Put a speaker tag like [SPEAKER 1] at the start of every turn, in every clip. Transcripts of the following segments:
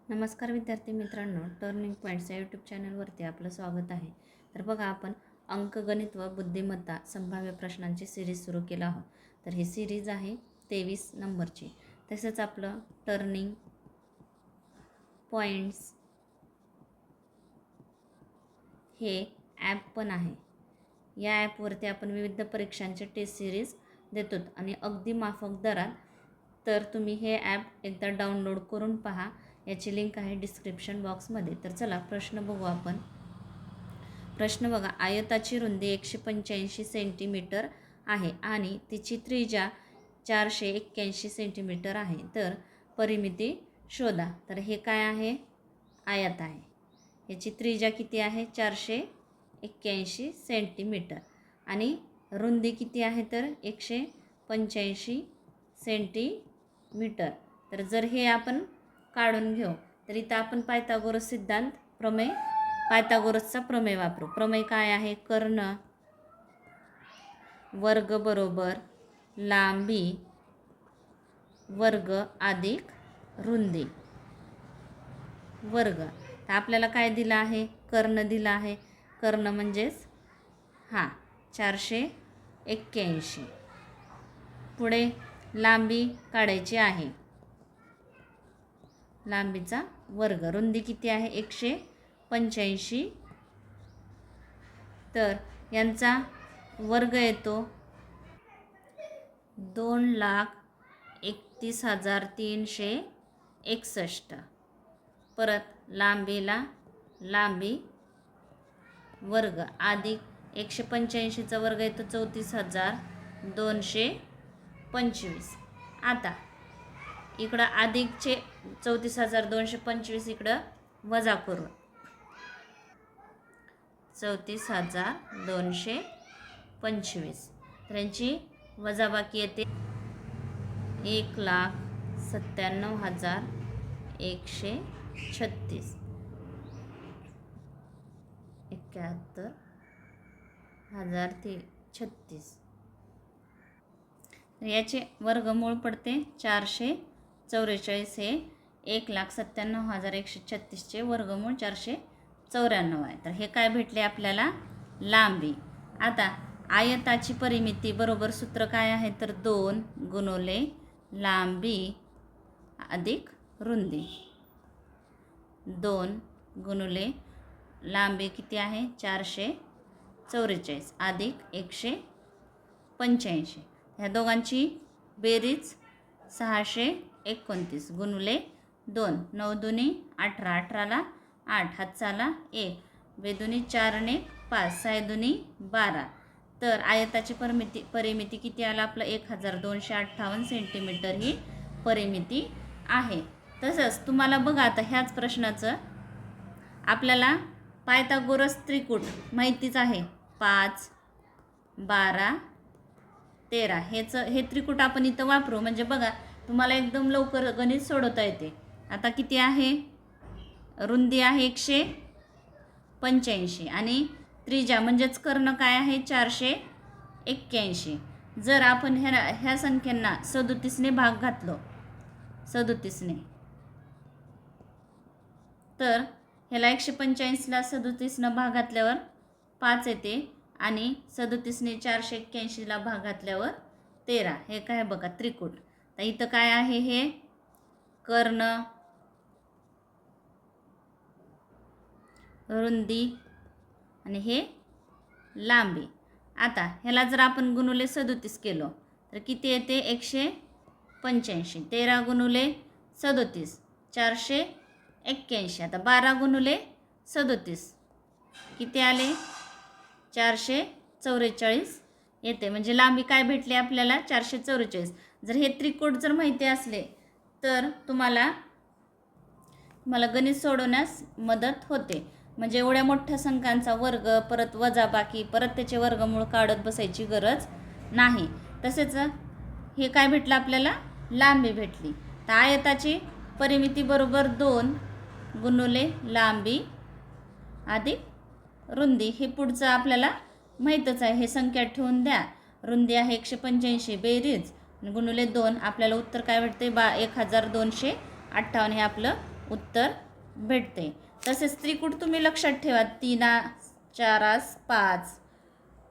[SPEAKER 1] नमस्कार विद्यार्थी मित्रांनो, टर्निंग पॉईंट्स या यूट्यूब चॅनलवरती आपलं स्वागत आहे. तर बघा, आपण अंकगणित व बुद्धिमत्ता संभाव्य प्रश्नांची सिरीज सुरू केला आहोत. तर ही सिरीज आहे 23 नंबरची. तसंच आपलं टर्निंग पॉईंट्स हे ॲप पण आहे. या ॲपवरती आपण विविध परीक्षांचे टेस्ट सिरीज देतो आणि अगदी माफक दरात. तर तुम्ही हे ॲप एकदा डाउनलोड करून पहा. याची लिंक आहे डिस्क्रिप्शन बॉक्समध्ये. तर चला प्रश्न बघू आपण. प्रश्न बघा, आयताची रुंदी 185 सेंटीमीटर आहे आणि तिची त्रिज्या 481 सेंटीमीटर आहे. तर परिमिती शोधा. तर हे काय आहे? आयत आहे. याची त्रिज्या किती आहे? 481 सेंटीमीटर आणि रुंदी किती आहे? तर 185 सेंटीमीटर. तर जर हे आपण काढून घेऊ तर इथं आपण पायथागोरस सिद्धांत पायथागोरसचा प्रमेय वापरू. प्रमेय काय आहे? कर्ण वर्ग बरोबर लांबी वर्ग अधिक रुंदी वर्ग. तर आपल्याला काय दिलं आहे? कर्ण दिला आहे. कर्ण म्हणजेच 481. पुढे लांबी काढायची आहे. लांबीचा वर्ग. रुंदी किती आहे? 185. तर यांचा वर्ग येतो 2,31,361. परत लांबीला लांबी वर्ग अधिक 185चा वर्ग येतो 34,225. आता इकडं अधिकचे 34,225 इकडं वजा करू. 34,225. तर यांची वजाबाकी येते 1,97,136. 71,036. याचे वर्गमूळ पडते 444. हे 1,97,136चे वर्गमूळ 494 आहे. तर हे काय भेटले आपल्याला? लांबी. आता आयताची परिमिती बरोबर सूत्र काय आहे? तर 2 गुणिले लांबी अधिक रुंदी. 2 गुणिले लांबी किती आहे? 444 अधिक 185. ह्या दोघांची बेरीज 629 गुणिले 2. 9 दुनी 18. 18ला 8. हातचाला 1. बेदुनी 4 ने 5. 6 दुनी 12. तर आयताची परिमिती किती आला आपलं? 1,258 सेंटीमीटर ही परिमिती आहे. तसंच तुम्हाला बघा, आता ह्याच प्रश्नाचं आपल्याला पायथागोरस त्रिकूट माहितीच आहे. 5, 12, 13 हे त्रिकूट आपण इथं वापरू. म्हणजे बघा, तुम्हाला एकदम लवकर गणित सोडवता येते. आता किती आहे? रुंदी आहे 185 आणि त्रिज्या म्हणजेच कर्ण काय आहे? 481. जर आपण ह्या संख्यांना 37ने भाग घातलो, 37ने, तर ह्याला 185ला 37नं भाग घातल्यावर 5 येते आणि 37ने 481ला भाग घातल्यावर 13. हे काय बघा? त्रिकूट. तर इथं काय आहे? हे कर्ण, रुंदी आणि हे लांबी. आता ह्याला जर आपण गुणुले 37 केलो तर किती येते? 185. 13 गुणुले 37 481. आता 12 गुणुले 37 किती आले? 444 येते. म्हणजे लांबी काय भेटली आपल्याला? 444. जर हे त्रिकोट जर माहिती असले तर तुम्हाला गणित सोडवण्यास मदत होते. म्हणजे एवढ्या मोठ्या संख्यांचा वर्ग, परत वजाबाकी, परत त्याचे वर्गमूळ काढत बसायची गरज नाही. तसेच हे काय भेटलं आपल्याला? लांबी भेटली. तर आयताची परिमिती बरोबर 2 गुणिले लांबी अधिक रुंदी. हे पुढचं आपल्याला माहीतच आहे. हे संख्या ठेवून द्या. रुंदी आहे 185 बेरीज गुणिले 2. आपल्याला उत्तर काय भेटते? 1,258. हे आपलं उत्तर भेटते. तसेच त्रिकूट तुम्ही लक्षात ठेवा. 3 4 5,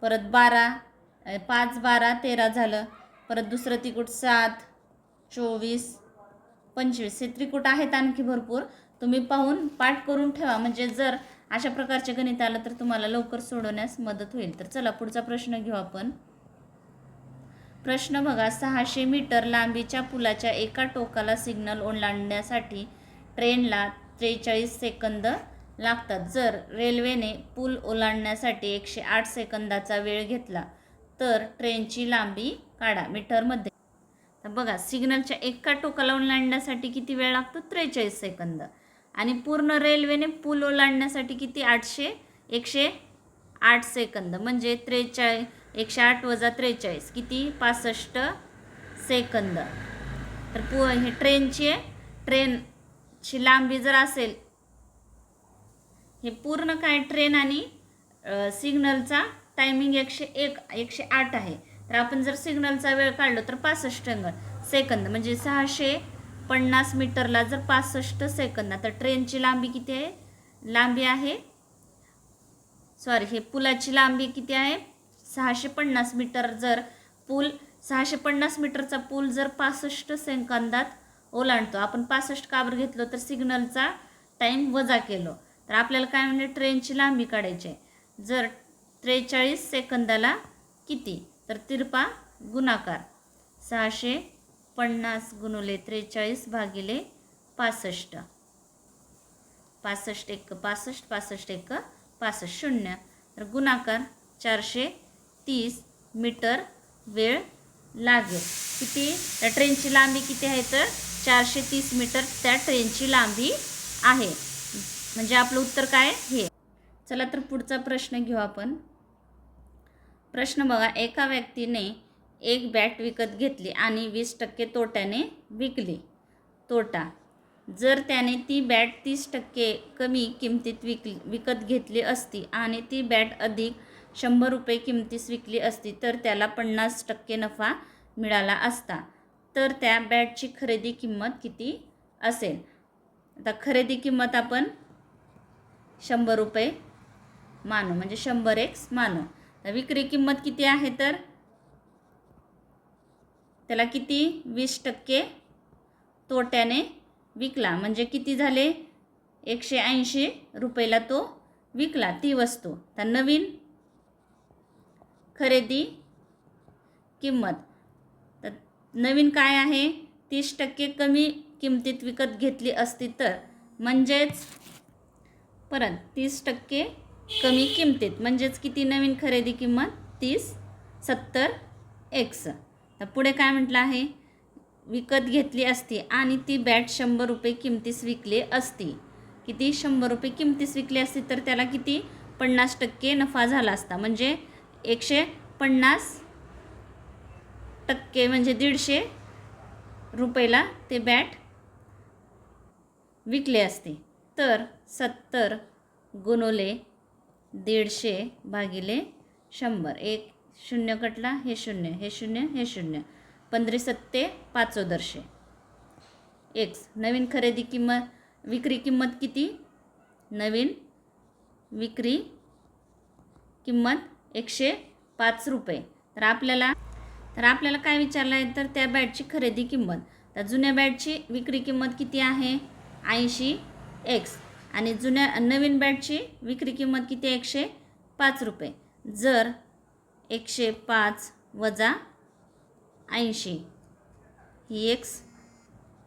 [SPEAKER 1] परत 12, 5 12 13 झालं. परत दुसरं त्रिकूट 7 24 25. हे त्रिकूट आहेत आणखी भरपूर. तुम्ही पाहून पाठ करून ठेवा, म्हणजे जर अशा प्रकारचे गणित आलं तर तुम्हाला लवकर सोडवण्यास मदत होईल. तर चला पुढचा प्रश्न घेऊ आपण. प्रश्न बघा. 600 मीटर लांबीच्या पुलाच्या एका टोकाला सिग्नल ओलांडण्यासाठी ट्रेनला 43 सेकंद लागतात. जर रेल्वेने पूल ओलांडण्यासाठी 108 सेकंदाचा वेळ घेतला तर ट्रेनची लांबी काढा मीटरमध्ये. तर बघा, सिग्नलच्या एका टोकाला ओलांडण्यासाठी किती वेळ लागतो? 43 सेकंद. आणि पूर्ण रेल्वेने पूल ओलांडण्यासाठी किती? 108 सेकंद. म्हणजे 108 वजा 43 किती? 65 सेकंद. तर हे ट्रेनची लांबी जर असेल, हे पूर्ण काय ट्रेन आणि सिग्नलचा टायमिंग 108 आहे. तर आपण जर सिग्नलचा वेळ काढलो तर 65 सेकंद. म्हणजे 650 मीटरला जर 65 सेकंद, तर ट्रेनची लांबी किती आहे? हे पुलाची लांबी किती आहे? 650 मीटर. जर 650 मीटरचा पूल जर 65 सेकंदात ओलांडतो, आपण 65 का बरं घेतलो? तर सिग्नलचा टाईम वजा केलो. तर आपल्याला काय म्हणजे ट्रेनची लांबी काढायची आहे. जर 43 सेकंदाला किती? तर तिरपा गुणाकार 650 गुणुले 43 भागिले 65. 65 1 65, 65 1 65, 0. तर गुणाकार 430 मीटर वेळ लागेल. किती? त्या ट्रेनची लांबी किती आहे? तर 430 मीटर त्या ट्रेनची लांबी आहे. म्हणजे आपलं उत्तर काय हे. चला तर पुढचा प्रश्न घेऊ आपण. प्रश्न बघा. एका व्यक्तीने एक बॅट विकत घेतली आणि 20% तोट्याने विकली. तोटा. जर त्याने ती बॅट 30% कमी किमतीत विकत घेतली असती आणि ती बॅट अधिक 100 रुपये किमतीस विकली असती तर त्याला 50% नफा मिळाला असता. तर त्या बॅटची खरेदी किंमत किती असेल? आता खरेदी किंमत आपण 100 रुपये मानू, म्हणजे 100x मानू. तर विक्री किंमत किती आहे? तर त्याला किती? 20% तोट्याने विकला, म्हणजे किती झाले? 180 रुपयाला तो विकला ती वस्तू. तर नवीन खरेदी किंमत. तर नवीन काय आहे? 30% कमी किमतीत विकत घेतली असती तर, म्हणजेच परत 30% कमी किमतीत, म्हणजेच किती नवीन खरेदी किंमत? 30 70x. तर पुढे काय म्हटलं आहे? विकत घेतली असती आणि ती बॅट 100 रुपये किमतीस विकली असती. किती? 100 रुपये किमतीस विकली असती तर त्याला किती? 50% नफा झाला असता. म्हणजे 150% म्हणजे 150 रुपयाला ते बॅट विकले असते. तर 70 गुणुले 150 भागिले 100. 1 0 कटला, हे 0, हे 0, हे 0. 15 7 5 x. नवीन खरेदी किंमत, विक्री किंमत किती? नवीन विक्री किंमत 105 रुपये. तर आपल्याला काय विचारलं आहे? तर त्या बॅटची खरेदी किंमत. तर जुन्या बॅटची विक्री किंमत किती आहे? 80x. आणि नवीन बॅटची विक्री किंमत किती? 105 रुपये. जर 105 वजा 80, ही x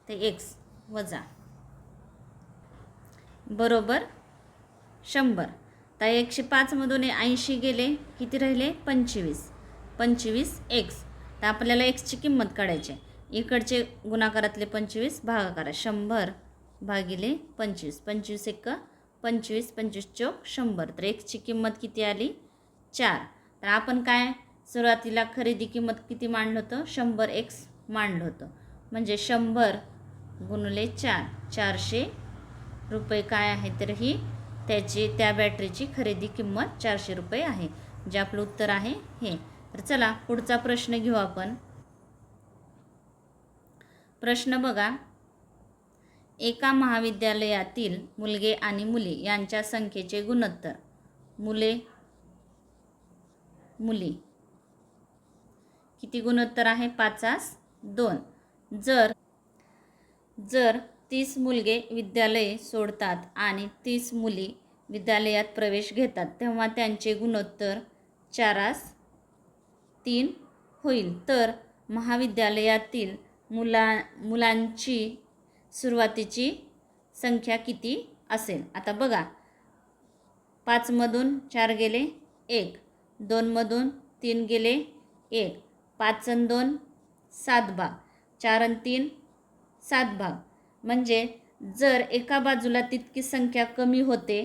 [SPEAKER 1] ते x वजा बरोबर 100. तर 105 मधून 80 गेले, किती राहिले? 25x. तर आपल्याला x ची किंमत काढायची आहे. इकडचे गुणाकारातले 25 भागाकार 100 भागिले 25. 25 1 25, 25 चौक 100. तर x ची किंमत किती आली? 4. तर आपण काय सुरुवातीला खरेदी किंमत किती मांडलं होतं? 100x मांडलं होतं. म्हणजे 100 गुणुले 4, 400 रुपये काय आहे? तर ही त्या बॅटरीची खरेदी किंमत 400 रुपये आहे. जे आपलं उत्तर आहे हे. तर चला पुढचा प्रश्न घेऊ आपण. प्रश्न बघा. एका महाविद्यालयातील मुलगे आणि मुली यांच्या संख्येचे गुणोत्तर. मुले मुली किती गुणोत्तर आहे? 5:2. जर 30 मुलगे विद्यालय सोडतात आणि 30 मुली विद्यालयात प्रवेश घेतात तेव्हा त्यांचे गुणोत्तर 4:3 होईल. तर महाविद्यालयातील मुलांची सुरुवातीची संख्या किती असेल? आता बघा, 5 मधून 4 गेले 1, 2 मधून 3 गेले 1, 5 आणि 2 7 भाग, 4 आणि 3 7 भाग. म्हणजे जर एका बाजूला तितकी संख्या कमी होते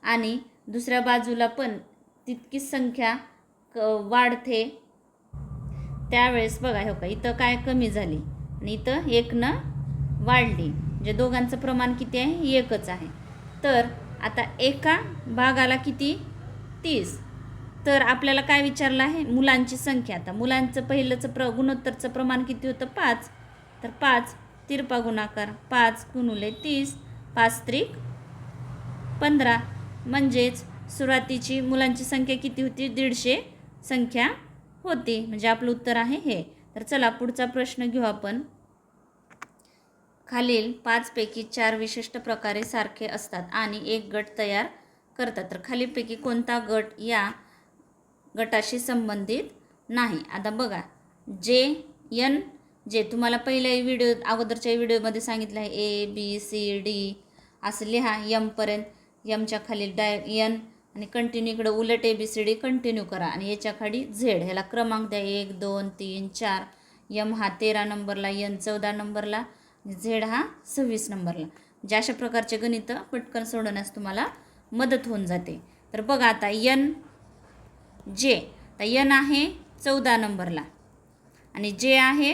[SPEAKER 1] आणि दुसऱ्या बाजूला पण तितकीच संख्या वाढते, त्यावेळेस बघा हो का, इथं काय कमी झाली आणि इथं 1 वाढली. म्हणजे दोघांचं प्रमाण किती आहे? 1च आहे. तर आता एका भागाला किती? 30. तर आपल्याला काय विचारलं आहे? मुलांची संख्या. आता मुलांचं पहिलंचं गुणोत्तरचं प्रमाण किती होतं? 5. तर 5 तिरपा गुणाकार 5 गुणुले 30, 5 त्रिक 15. म्हणजेच सुरुवातीची मुलांची संख्या किती होती? 150 संख्या होती. म्हणजे आपलं उत्तर आहे हे. तर चला पुढचा प्रश्न घेऊ आपण. खालील 5 पैकी 4 विशिष्ट प्रकारे सारखे असतात आणि एक गट तयार करतात. तर खालीलपैकी कोणता गट या गटाशी संबंधित नाही? आता बघा, जे तुम्हाला पहिल्या अगोदरच्या व्हिडिओमध्ये सांगितलं आहे, ABCD असं लिहा यमपर्यंत. यमच्या खाली एन आणि कंटिन्यू इकडं उलट ABCD कंटिन्यू करा आणि याच्या खाली झेड. ह्याला क्रमांक द्या 1 2 3 4. यम हा 13 नंबरला, एन 14 नंबरला, झेड हा 26 नंबरला. जे अशा प्रकारचे गणित पटकन सोडवण्यास तुम्हाला मदत होऊन जाते. तर बघा आता एन आहे 14 नंबरला आणि जे आहे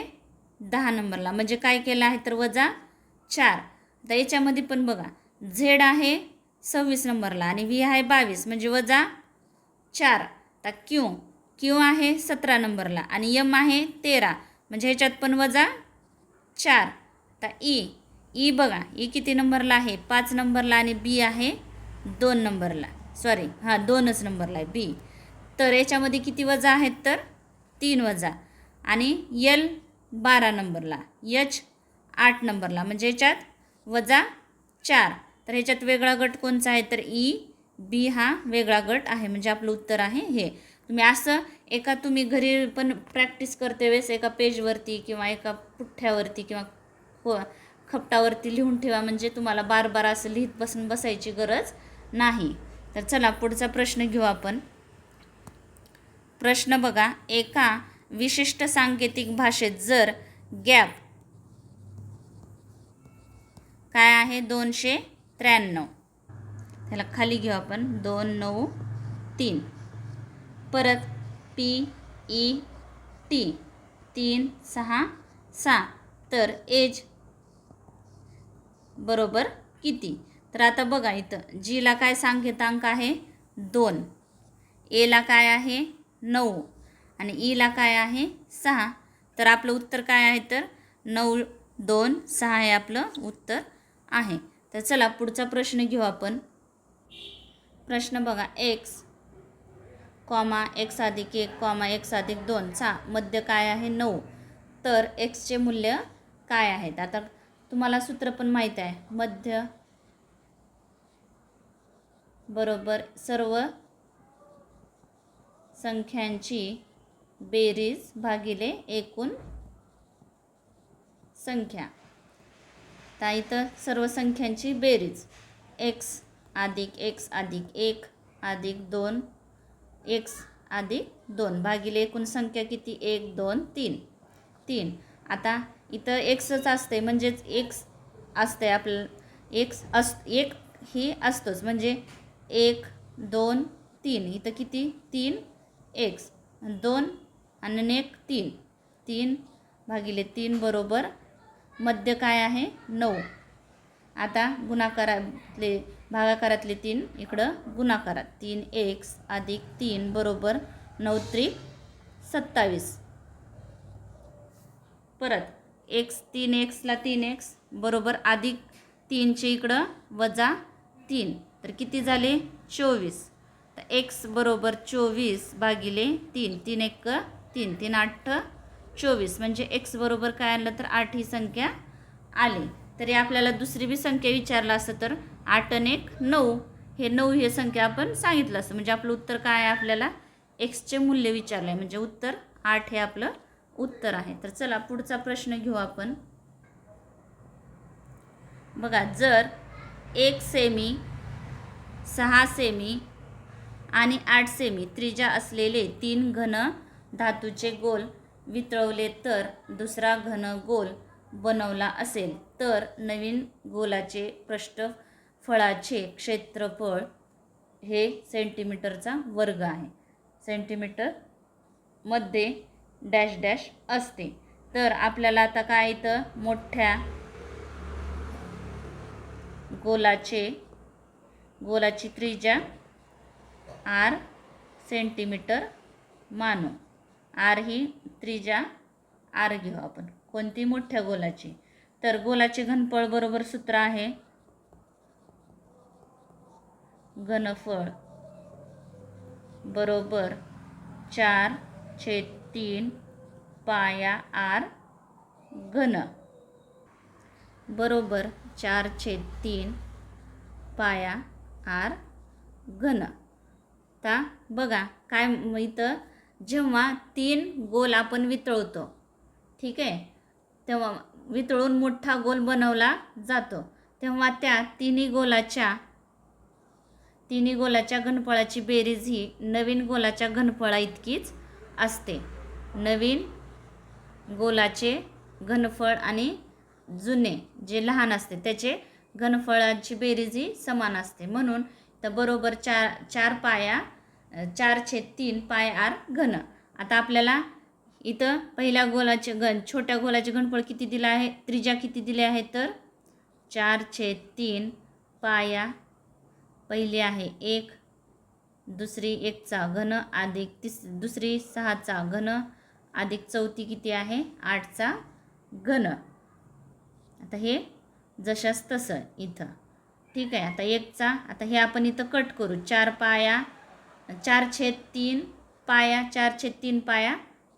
[SPEAKER 1] 10 नंबरला. म्हणजे काय केलं आहे? तर -4. आता याच्यामध्ये पण बघा, झेड आहे 26 नंबरला आणि व्ही आहे 22 म्हणजे -4. आता क्यू आहे 17 नंबरला आणि यम आहे 13 म्हणजे ह्याच्यात पण -4. आता ई बघा, ई किती नंबरला आहे? 5 नंबरला आणि बी आहे 2 नंबरला. 2च नंबरला आहे बी. तर याच्यामध्ये किती वजा आहेत? तर 3 वजा. आणि यल 12 नंबरला, एच 8 नंबरला म्हणजे ह्याच्यात -4. तर ह्याच्यात वेगळा गट कोणचा आहे? तर बी हा वेगळा गट आहे. म्हणजे आपलं उत्तर आहे हे. तुम्ही असं तुम्ही घरी पण प्रॅक्टिस करते वेळेस एका पेजवरती किंवा एका पुठ्ठ्यावरती किंवा खपटावरती लिहून ठेवा. म्हणजे तुम्हाला बार बार असं लिहित बसायची गरज नाही. तर चला पुढचा प्रश्न घेऊ आपण. प्रश्न बघा, एका विशिष्ट सांकेतिक भाषेत जर गॅप काय आहे? 293. त्याला खाली घेऊ आपण 293. परत PET 366. तर एज बरोबर किती? तर आता बघा, इथं जीला काय सांकेतांक आहे? 2. एला काय आहे? 9 आणि ईला काय आहे? 6. तर आपलं उत्तर काय आहे? तर 9 2 6 हे आपलं उत्तर आहे. तर चला पुढचा प्रश्न घेऊ आपण. प्रश्न बघा, x, x अधिक 1, x अधिक 2 चा मध्य काय आहे? 9. तर xचे मूल्य काय आहेत? आता तुम्हाला सूत्र पण माहीत आहे, मध्य बरोबर सर्व संख्यांची बेरीज भागिले एकूण संख्या. तर इथं सर्व संख्यांची बेरीज x अधिक 1 अधिक 2 x अधिक 2 भागिले एकूण संख्या किती? 1 2 3. आता इथं xच असते म्हणजेच x असते आपलं. एक ही असतोच म्हणजे 1 2 3. इथं किती? 3 x 2 आणि 1 3. 3 भागिले 3 बरोबर मध्य काय आहे? 9. आता भागाकारातले 3 इकडं गुणाकारात. 3x अधिक 3 बरोबर 9 त्रिक 27. परत 3x ला 3x बरोबर अधिक 3चे इकडं वजा 3 तर किती झाले 24. तर x बरोबर 24 भागिले 3. 3 1 3 3 8 24 म्हणजे x बरोबर काय आलं तर 8 ही संख्या आली. तरी आपल्याला दुसरी बी संख्या विचारला असतं तर 8 आणि 1 9 हे 9 हे संख्या आपण सांगितलं असतं म्हणजे आपलं उत्तर काय आहे. आपल्याला एक्सचे मूल्य विचारलं आहे म्हणजे उत्तर 8 हे आपलं उत्तर आहे. तर चला पुढचा प्रश्न घेऊ आपण. बघा जर 1 सेमी 6 सेमी आणि 8 सेमी त्रिज्या असलेले 3 घन धातूचे गोल वितळवले तर दुसरा घन गोल बनवला असेल तर नवीन गोलाचे पृष्ठफळाचे क्षेत्रफळ हे सेंटीमीटरचा वर्ग आहे. सेंटीमीटर मध्ये डॅश डॅश असते. तर आपल्याला आता काय इथं मोठ्या गोलाची त्रिज्या r सेंटीमीटर मानू. r ही त्रिज्या r घेऊ आपण. कोणती मोठ्या गोलाची. तर गोलाचे घनफळ बरोबर सूत्र आहे घनफळ बरोबर 4/3 पाया r घन बरोबर 4/3 पाया r घन. आता बघा काय इथं जेव्हा 3 गोल आपण वितळवतो ठीक आहे तेव्हा वितळून मोठा गोल बनवला जातो तेव्हा त्या तिन्ही गोलाच्या घनफळाची बेरीज ही नवीन गोलाच्या घनफळा इतकीच असते. नवीन गोलाचे घनफळ आणि जुने जे लहान असते त्याचे घनफळाची बेरीज ही समान असते म्हणून तर बरोबर 4/3 पाय r घन. आता आपल्याला इथं पहिल्या गोलाचे छोट्या गोलाचे घनफळ किती दिलं आहे त्रिज्या किती दिली आहे तर 4/3 पाया पहिली आहे 1 दुसरी 1चा घन अधिक दुसरी 6चा घन अधिक चौथी किती आहे 8चा घन. आता हे जशास तसं इथं ठीक आहे. आता 1चा आता हे आपण इथं कट करू 4/3 पाया 4/3 पाया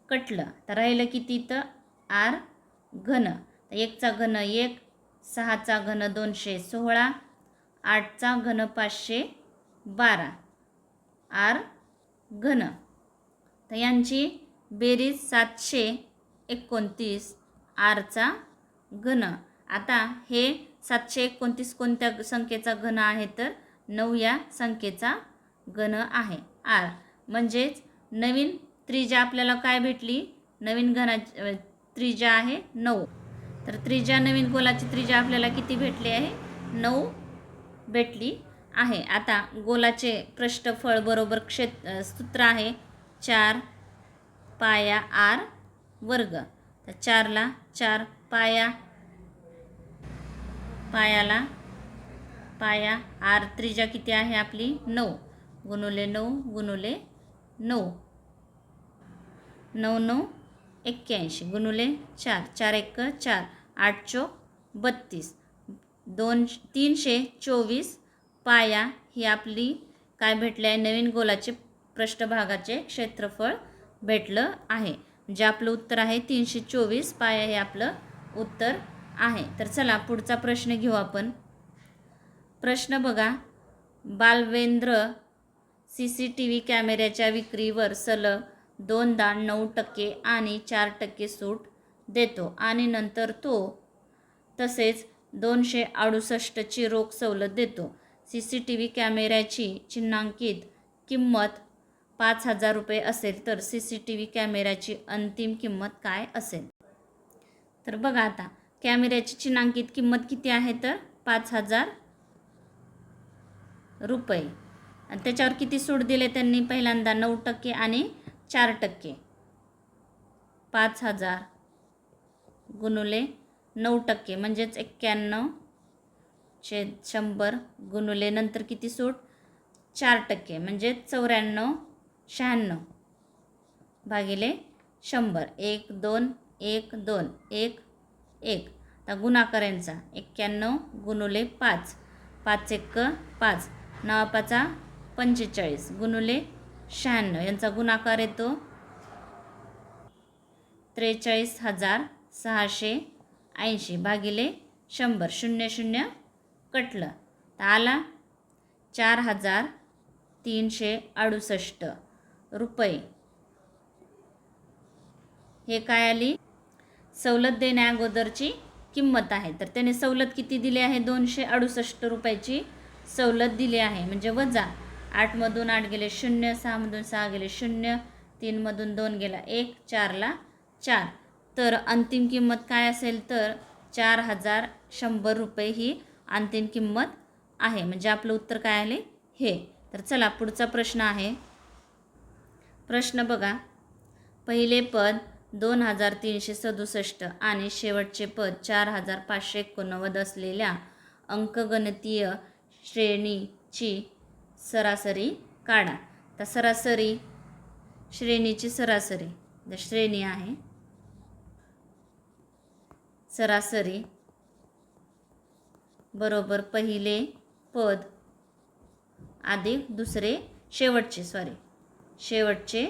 [SPEAKER 1] कटलं तर राहिलं किती इथं r घन. 1चा घन 1 6चा घन 216 8चा घन 512 r घन. तर यांची बेरीज 729 rचा घन. आता हे 729 कोणत्या संख्येचा घन आहे तर 9 या संख्येचा घन आहे r. म्हणजेच नवीन त्रिज्या आपल्याला काय भेटली नवीन त्रिज्या आहे 9. तर त्रिज्या नवीन गोलाची त्रिज्या आपल्याला किती भेटली आहे 9 भेटली आहे. आता गोलाचे पृष्ठफळ बरोबर सूत्र आहे 4 पाया r वर्ग. तर 4ला 4 पाया r त्रिज्या किती आहे आपली 9 गुणुले 9 गुणुले 9 9 9 81 गुणुले 4 4 1 4 8 चौक 32 324 पाया ही आपली काय भेटले आहे नवीन गोलाचे पृष्ठभागाचे क्षेत्रफळ भेटलं आहे. म्हणजे आपलं उत्तर आहे 324 पाया हे आपलं उत्तर आहे. तर चला पुढचा प्रश्न घेऊ आपण. प्रश्न बघा बालवेंद्र CCTV कॅमेऱ्याच्या विक्रीवर सलग 2दा 9% आणि 4% सूट देतो आणि नंतर तो तसेच 268ची रोख सवलत देतो. CCTV कॅमेऱ्याची चिन्हांकित किंमत 5,000 रुपये असेल तर CCTV कॅमेऱ्याची अंतिम किंमत काय असेल. तर बघा आता कॅमेऱ्याची चिन्हांकित किंमत किती आहे तर 5,000 रुपये आणि त्याच्यावर किती सूट दिले त्यांनी पहिल्यांदा 9% आणि 4%. 5,000 गुणुले 9% म्हणजेच 91/100 गुणुले नंतर किती सूट 4% म्हणजे 94/96 भागिले 100 1 2 1 2 1 1. आता गुणाकार यांचा 91 गुणुले 5, 5 एक 5, 9 पाचा 45 गुणुले 96 यांचा गुणाकार येतो 43,680 भागिले 100, 0 0 कटलं तर आला 4,368 रुपये. हे काय आली सवलत देण्याअगोदरची किंमत आहे. तर त्याने सवलत किती दिली आहे 268 रुपयाची सवलत दिली आहे. म्हणजे वजा 8मधून 8 गेले 0, 6मधून 6 गेले 0, 3मधून 2 गेला 1, 4ला 4. तर अंतिम किंमत काय असेल तर 4,100 रुपये ही अंतिम किंमत आहे. म्हणजे आपलं उत्तर काय आले हे. तर चला पुढचा प्रश्न आहे. प्रश्न बघा. पहिले पद 2,367 आणि शेवटचे पद 4,589 असलेल्या अंकगणितीय श्रेणीची सरासरी काढा. तर सरासरी श्रेणीची सरासरी श्रेणी आहे. सरासरी बरोबर पहिले पद अधिक दुसरे शेवटचे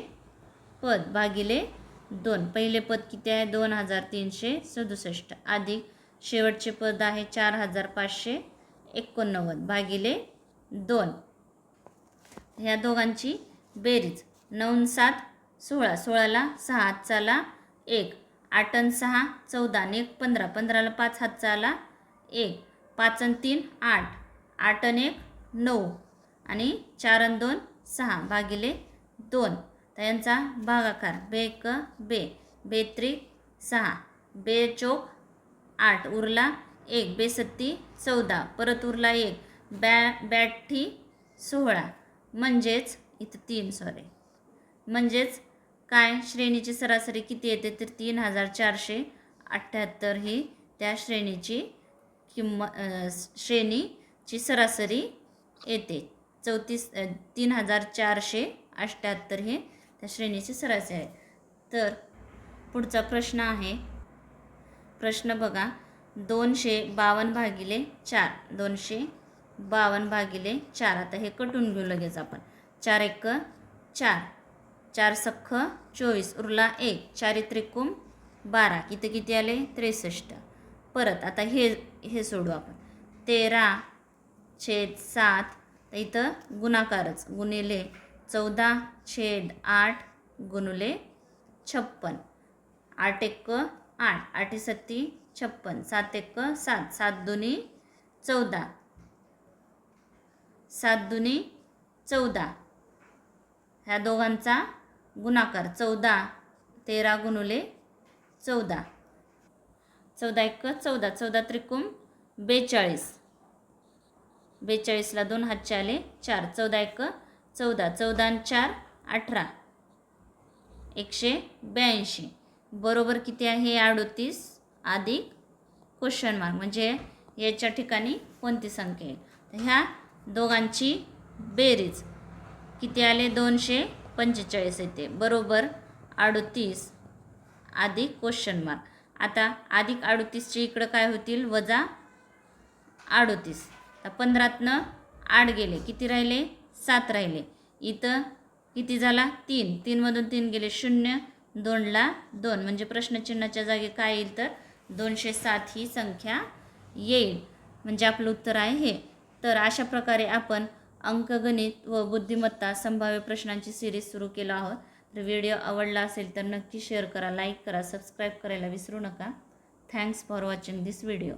[SPEAKER 1] पद भागिले 2. पहिले पद किती आहे 2,367 अधिक शेवटचे पद आहे 4,589 भागिले 2. ह्या दोघांची बेरीज 9 7 16, 16ला 6 हातचाला 1, 8 आणि 6 14 आणि 1 15, 15ला 5 हातचाला 1, 5 आणि 3 8, 8 आणि 1 9 आणि 4 आणि 2 6 भागिले 2. तर यांचा भागाकार 2 1 2, 2 3 6, 2 4 8 उरला 1, 2 7 14 परत उरला 1, 8 16 म्हणजेच इथं 3 म्हणजेच काय श्रेणीची सरासरी किती येते तर 3,478 ही त्या श्रेणीची श्रेणीची सरासरी येते. 3,478 हे त्या श्रेणीची सरासरी आहे. तर पुढचा प्रश्न आहे. प्रश्न बघा. 252 भागिले 4, 252 भागिले 4. आता हे कटून घेऊ लगेच आपण. 4 1 4, 4 सख्ख 24 उरला 1, 4 त्रिकोण 12 किती आले 63. परत आता हे सोडू आपण. 13/7 इथं गुणाकारच गुणिले 14/8 गुणिले 56, 8 1 8, 8 7 56, 7 1 7, 7 2 14, 7 2 14. ह्या दोघांचा गुणाकार 14, 13 गुणिले 14, 14 1 14, 14 त्रिकोण 42, 42ला 2 हातचे आले 4, 14 1 14, 14 आणि 4 18, 182 बरोबर किती आहे 38 अधिक क्वेश्चन मार्क. म्हणजे याच्या ठिकाणी कोणती संख्या येईल. तर ह्या दोघांची बेरीज किती आले 245 येते बरोबर 38 अधिक क्वेश्चन मार्क. आता अधिक 38चे इकडं काय होतील वजा 38. तर 15तनं 8 गेले किती राहिले 7 राहिले. इथं किती झाला 3, 3मधून 3 गेले 0, 2ला 2 म्हणजे प्रश्नचिन्हाच्या जागी काय येईल तर 207 ही संख्या येईल. म्हणजे आपलं उत्तर आहे हे. तर अशा प्रकारे आपण अंकगणित व बुद्धिमत्ता संभाव्य प्रश्नांची सिरीज सुरू केला आहोत. तर व्हिडिओ आवडला असेल तर नक्की शेअर करा, लाईक करा, सबस्क्राईब करायला विसरू नका. Thanks for watching this video.